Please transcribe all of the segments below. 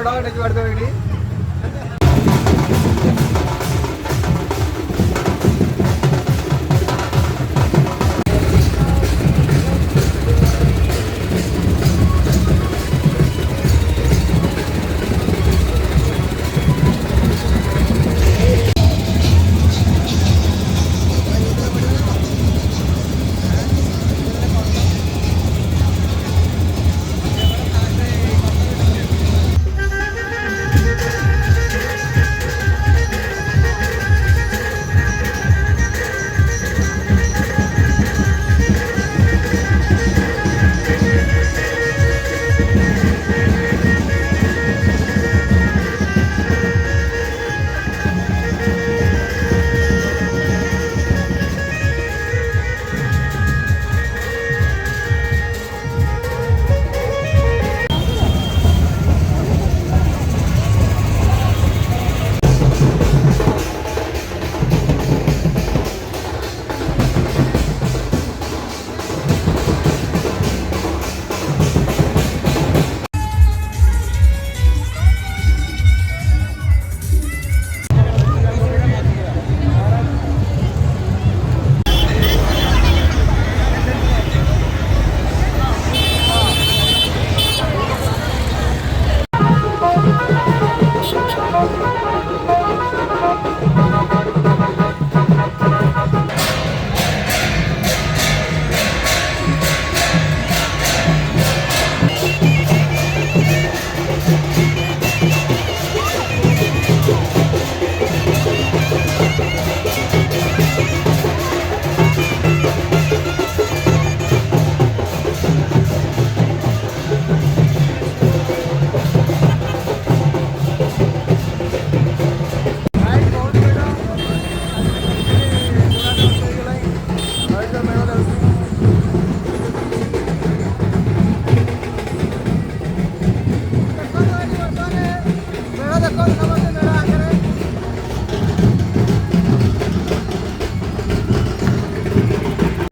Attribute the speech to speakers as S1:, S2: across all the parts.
S1: मेढ़ देखिए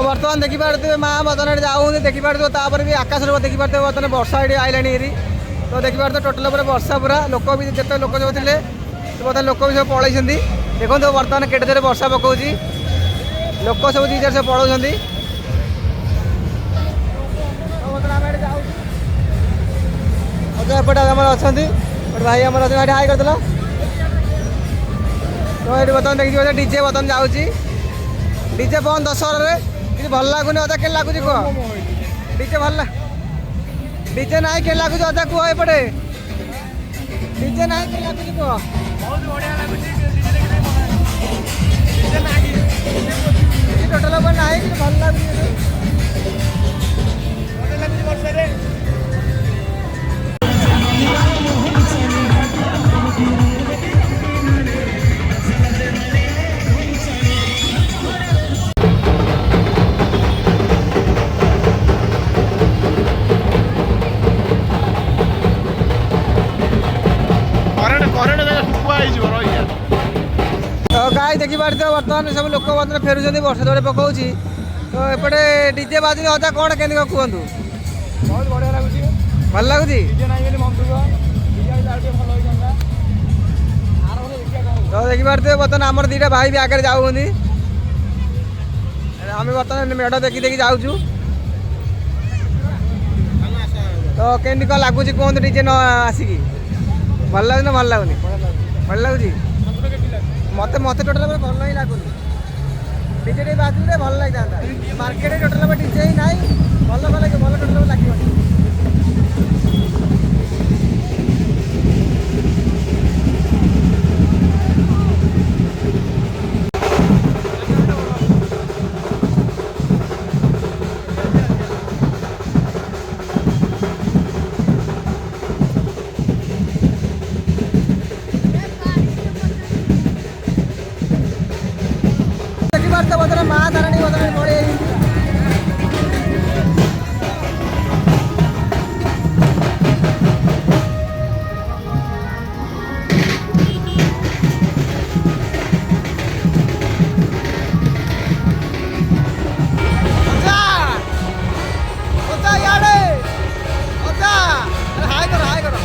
S1: बर्तमान देखिपे माँ बर्तमान जाऊँ देखिपे भी आकाश देखिपे बर्तमान वर्षा ये आईला तो देखिपे टोटाल वर्षा पूरा लोक भी जिते लोक जो थे बर्तमान लोक भी सब पलैं देखो बर्तमान केटे जोर वर्षा पकाऊँ लोक सब जी सब पलाउं एपटे आम अच्छा भाई आम हाई करदेल तो ये बर्तमान देखिए डीजे बर्तमान जाऊँगी डीजे बंद दशहरा कि भल लगुनि अदा के लगुच कह डीजे भल डीजे ना के लगुच अदा कह एपटे डीजे ना के लगुच कह टोटाल ना भल लगुच गाई देखी पार्थ बर्तमान सब लोक बर्तमान फेरुंट वर्षा जोड़े पकाऊँ तो एपटे डीजे बाजुनी अदा कौन के कहतु बहुत बढ़िया लगुच भल लगुच तो देखी पार्थ बर्तमान आमर दीटा भाई भी आगे जाऊँगी आम बर्तमान मेढ़ देखी देखी जाऊँ तो केमती कौन लगुच कहतु डीजे न आसिकी भल लगुन भल लगुनि भल लगुच मत मत टोटाल भल ही लगुनि डीजे बाजू भल लगी मार्केट टोटाल डीजे ही ना भल भल भल टोटाल लगे माँ तारणी बदल पड़े हाय करो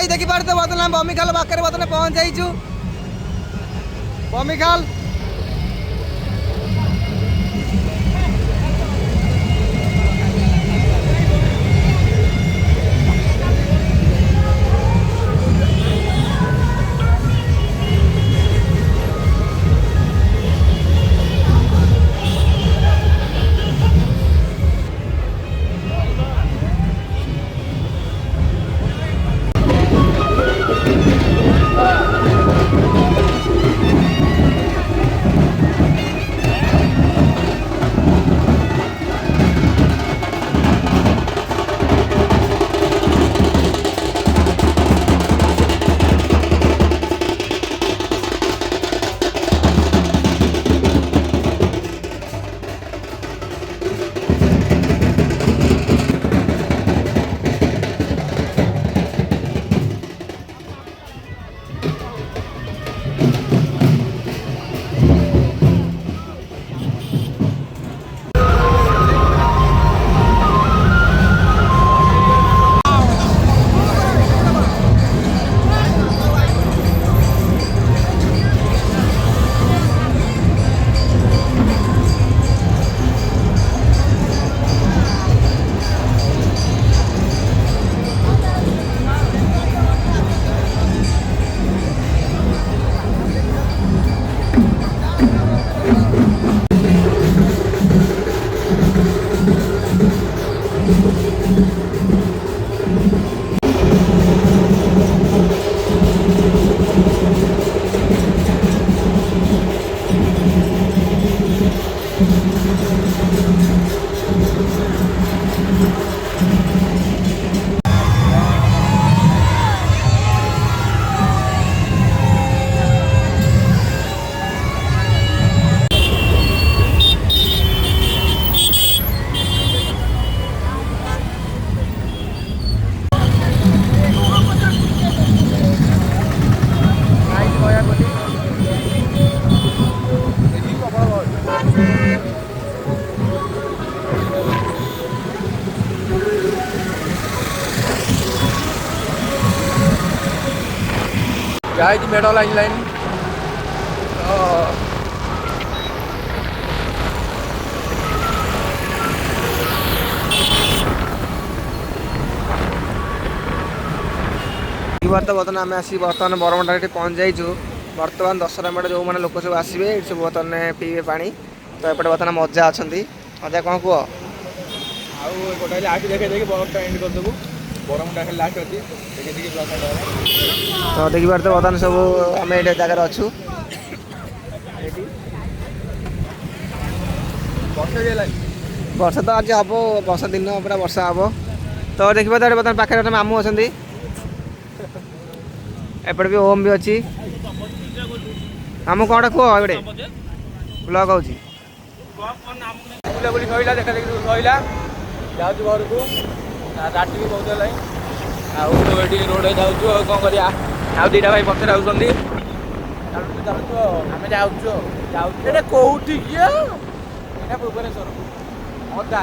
S1: ଦେଖିପାରୁଥିବ ବର୍ତ୍ତମାନ ବମିଖାଲ ପାଖରେ ବର୍ତ୍ତମାନ ପହଞ୍ଚି ଯାଇଛୁ। Bomikhal
S2: Guys, medal line.
S1: ବର୍ତ୍ତମାନ ଆମେ ଆସି ବର୍ତ୍ତମାନ ବରମୁଣ୍ଡା ଏଠି ପହଞ୍ଚି ଯାଇଛୁ। ବର୍ତ୍ତମାନ ଦଶହରା ମେଢ଼ ଯେଉଁମାନେ ଲୋକ ସବୁ ଆସିବେ ଏଠି ସବୁ ବର୍ତ୍ତମାନ ପିଇବେ ପାଣି। ତ ଏପଟେ ବର୍ତ୍ତମାନ ମଜା ଅଛନ୍ତି। ମଜା କ'ଣ କୁହ?
S2: ଆଉ ଗୋଟେ ଲାଷ୍ଟ ଦେଖେଇ ଦେଇକି ବରମୁଣ୍ଡା ଏଣ୍ଡ କରିଦେବୁ। ବରମୁଣ୍ଡା ଖାଲି ଲାଷ୍ଟ ଅଛି ଦେଖେଇ ଦେଇକି
S1: ତ ଦେଖିପାରୁଥିବ ବର୍ତ୍ତମାନ ସବୁ ଆମେ ଏଠି ଜାଗାରେ ଅଛୁ। ବର୍ଷା ତ ଆଜି ହେବ, ବର୍ଷା ଦିନ ପୁରା ବର୍ଷା ହେବ। ତ ଦେଖିପାରୁଥିବ ବର୍ତ୍ତମାନ ପାଖରେ ଗୋଟେ ମାମୁଁ ଅଛନ୍ତି। एपटे भी ओम भी अच्छी आम कौन कह एपटे ब्लॉग होची
S2: बुलाबुली सैला देखा देखी सैला जाऊँ घर को राति भी बहुत है आउे रोड जाऊँ कौन करा आउ दुटा भाई पचर आम जाऊँ कौटी भुवनेश्वर अदा